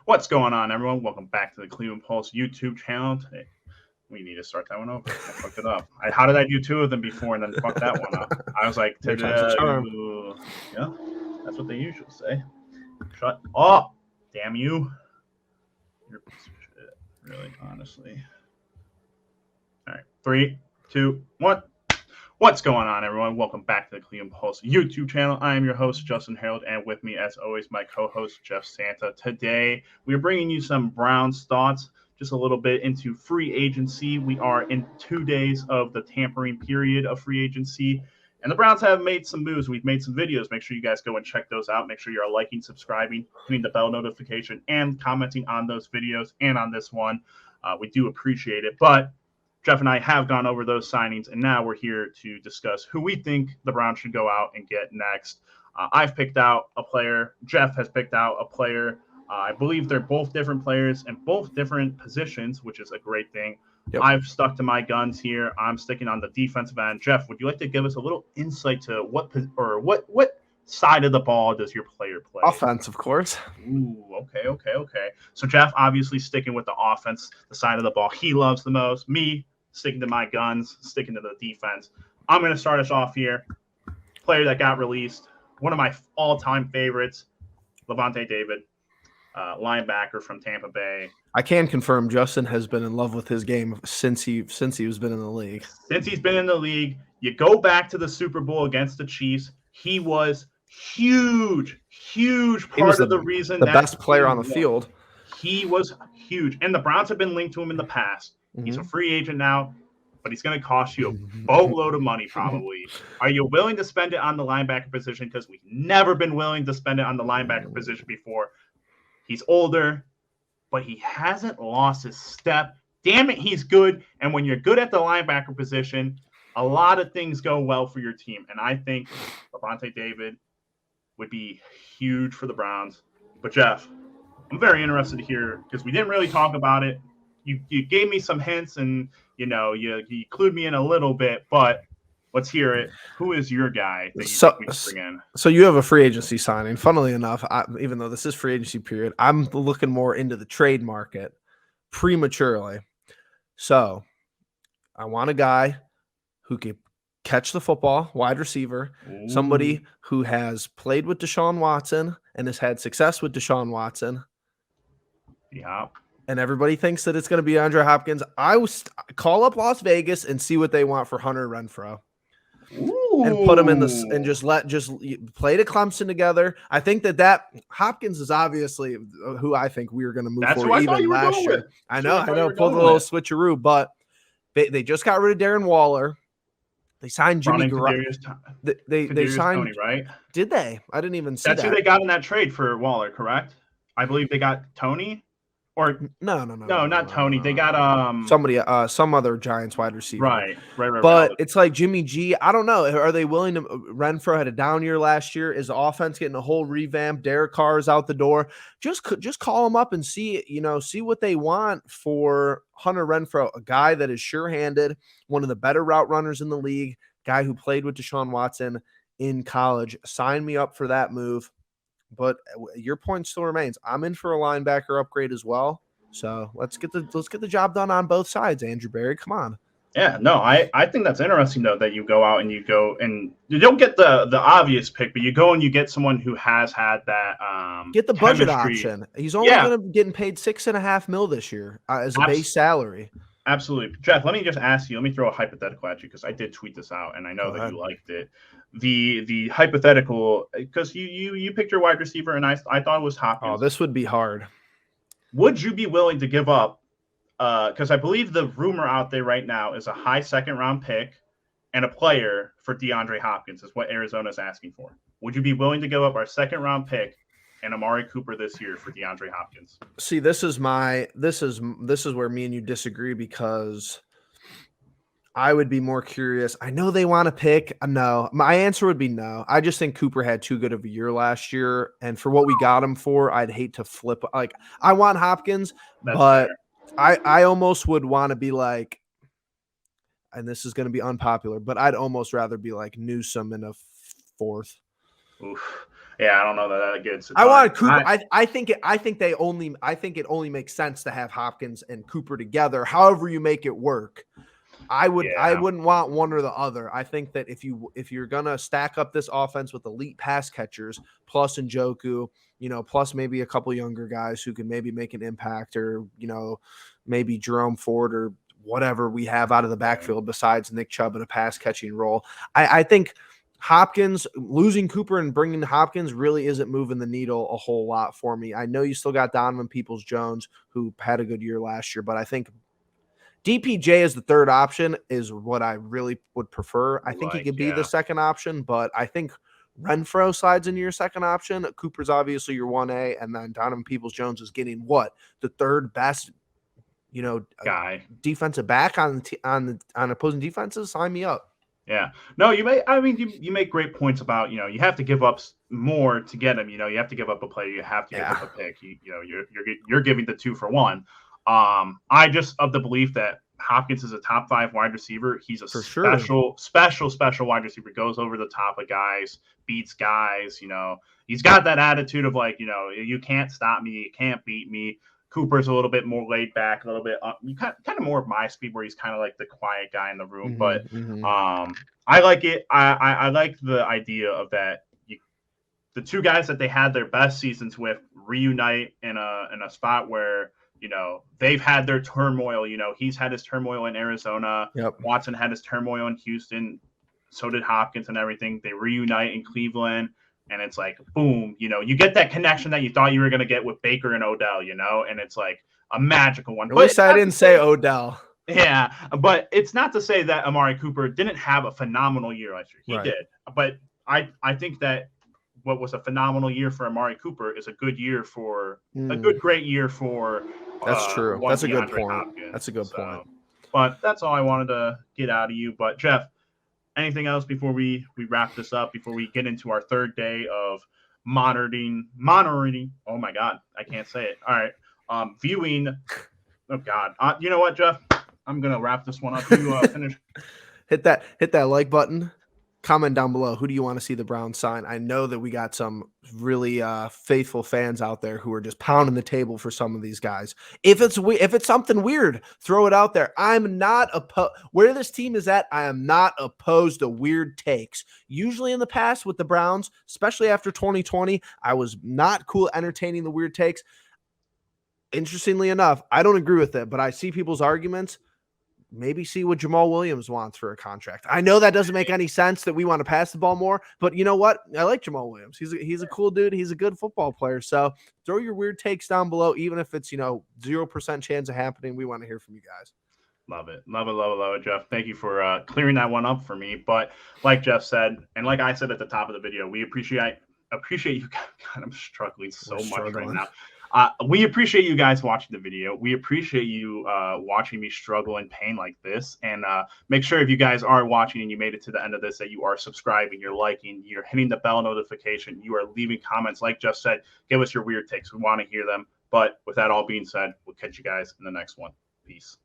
What's going on, everyone? Welcome back to the Cleveland Pulse YouTube channel. Today, we need to start that one over. I fucked it up. How did I do two of them before and then fuck that one up? I was like, Third time's a charm. yeah, that's what they usually say. Shut up, damn you. You're a piece of shit, really, honestly. All right, 3, 2, 1. What's going on, everyone? Welcome back to the Cleveland Pulse YouTube channel. I am your host, Justin Harold, and with me, as always, my co-host, Jeff Santa. Today, we are bringing you some Browns thoughts, just a little bit into free agency. We are in 2 days of the tampering period of free agency, and the Browns have made some moves. We've made some videos. Make sure you guys go and check those out. Make sure you're liking, subscribing, hitting the bell notification, and commenting on those videos and on this one. We do appreciate it, but Jeff and I have gone over those signings, and now we're here to discuss who we think the Browns should go out and get next. I've picked out a player. Jeff has picked out a player. I believe they're both different players and both different positions, which is a great thing. Yep. I've stuck to my guns here. I'm sticking on the defensive end. Jeff, would you like to give us a little insight to what side of the ball does your player play? Offense, of course. Ooh, okay. So Jeff obviously sticking with the offense, the side of the ball he loves the most. Me, sticking to my guns, sticking to the defense. I'm going to start us off here. Player that got released, one of my all-time favorites, Lavonte David, linebacker from Tampa Bay. I can confirm Justin has been in love with his game since he's been in the league. Since he's been in the league, you go back to the Super Bowl against the Chiefs. He was huge part of the reason the best player on the field. He was huge, and the Browns have been linked to him in the past. He's a free agent now, but he's going to cost you a boatload of money probably. Are you willing to spend it on the linebacker position? Because we've never been willing to spend it on the linebacker position before. He's older, but he hasn't lost his step. Damn it, he's good. And when you're good at the linebacker position, a lot of things go well for your team. And I think Lavonte David would be huge for the Browns. But, Jeff, I'm very interested to hear, because we didn't really talk about it. You gave me some hints and, you clued me in a little bit, but let's hear it. Who is your guy that you think we can bring in? So you have a free agency signing. Funnily enough, even though this is free agency period, I'm looking more into the trade market prematurely. So I want a guy who can catch the football, wide receiver, somebody who has played with Deshaun Watson and has had success with Deshaun Watson. Yeah. And everybody thinks that it's going to be Andre Hopkins. I will call up Las Vegas and see what they want for Hunter Renfrow. Ooh. And put him in this and just play to Clemson together. I think that Hopkins is obviously who I think we were going to move for even last year. I know, pulled a little switcheroo, but they just got rid of Darren Waller. They signed Jimmy Garoppolo. They signed Tony, right? Did they? I didn't even see that. That's who they got in that trade for Waller, correct? I believe they got Tony. Or no, not Tony. They got somebody, some other Giants wide receiver. Right. But it's like Jimmy G. I don't know. Are they willing to? Renfrow had a down year last year. Is the offense getting a whole revamp? Derek Carr is out the door. Just call them up and see what they want for Hunter Renfrow, a guy that is sure-handed, one of the better route runners in the league, guy who played with Deshaun Watson in college. Sign me up for that move. But your point still remains. I'm in for a linebacker upgrade as well. So let's get the job done on both sides, Andrew Berry. Come on. Yeah, no, I think that's interesting though that you go out and you don't get the obvious pick, but you go and you get someone who has had that get the budget option. He's only going to be getting paid $6.5 million this year as a base salary. Absolutely. Jeff, let me just ask you, let me throw a hypothetical at you because I did tweet this out and I know that you liked it. The hypothetical, because you picked your wide receiver and I thought it was Hopkins. Oh, this would be hard. Would you be willing to give up, because I believe the rumor out there right now is a high second-round pick and a player for DeAndre Hopkins is what Arizona's asking for. Would you be willing to give up our second-round pick and Amari Cooper this year for DeAndre Hopkins? See, this is where me and you disagree because I would be more curious. I know they want to pick. No, my answer would be no. I just think Cooper had too good of a year last year, and for what we got him for, I'd hate to flip. Like I want Hopkins, but I almost would want to be like, and this is going to be unpopular, but I'd almost rather be like Newsome in a fourth. Oof. Yeah, I don't know that gets it I done. wanted Cooper. I think it only makes sense to have Hopkins and Cooper together. However you make it work. I wouldn't want one or the other. I think that if you're gonna stack up this offense with elite pass catchers plus Njoku, plus maybe a couple younger guys who can maybe make an impact, or maybe Jerome Ford or whatever we have out of the backfield besides Nick Chubb in a pass catching role. I think Hopkins, losing Cooper and bringing Hopkins really isn't moving the needle a whole lot for me. I know you still got Donovan Peoples-Jones, who had a good year last year, but I think DPJ as the third option is what I really would prefer. I think he could be the second option, but I think Renfrow slides into your second option. Cooper's obviously your 1A, and then Donovan Peoples-Jones is getting the third best, guy defensive back on opposing defenses. Sign me up. Yeah. No, you make great points about, you have to give up more to get him. You have to give up a player. You have to give up a pick. You're giving the 2 for 1. I just of the belief that Hopkins is a top 5 wide receiver. He's a special wide receiver. Goes over the top of guys, beats guys. He's got that attitude of like, you can't stop me, you can't beat me. Cooper's a little bit more laid back, a little bit kind of more of my speed, where he's kind of like the quiet guy in the room. But I like it. I like the idea of that. The two guys that they had their best seasons with reunite in a spot where they've had their turmoil. He's had his turmoil in Arizona. Yep. Watson had his turmoil in Houston. So did Hopkins and everything. They reunite in Cleveland. And it's like, boom, you get that connection that you thought you were going to get with Baker and Odell, and it's like a magical one. At least I didn't say Odell. Yeah, but it's not to say that Amari Cooper didn't have a phenomenal year last year. He did. But I think that what was a phenomenal year for Amari Cooper is a great year for That's true. That's a good point. Hopkins. That's a good point. But that's all I wanted to get out of you. But Jeff, anything else before we wrap this up, before we get into our third day of monitoring? Oh my God, I can't say it. All right. Viewing. Oh God. You know what, Jeff? I'm going to wrap this one up. You finish. Hit that like button. Comment down below. Who do you want to see the Browns sign? I know that we got some really faithful fans out there who are just pounding the table for some of these guys. If it's something weird, throw it out there. I'm not opposed. Where this team is at, I am not opposed to weird takes. Usually in the past with the Browns, especially after 2020, I was not cool entertaining the weird takes. Interestingly enough, I don't agree with it, but I see people's arguments. Maybe see what Jamal Williams wants for a contract. I know that doesn't make any sense that we want to pass the ball more, but you know what? I like Jamal Williams. He's a cool dude. He's a good football player. So throw your weird takes down below, even if it's 0% chance of happening. We want to hear from you guys. Love it, Jeff. Thank you for clearing that one up for me. But like Jeff said, and like I said at the top of the video, we appreciate you. God, I'm struggling so much right now. We appreciate you guys watching the video. We appreciate you watching me struggle in pain like this. And make sure if you guys are watching and you made it to the end of this, that you are subscribing, you're liking, you're hitting the bell notification, you are leaving comments. Like Jeff said, give us your weird takes. We want to hear them. But with that all being said, we'll catch you guys in the next one. Peace.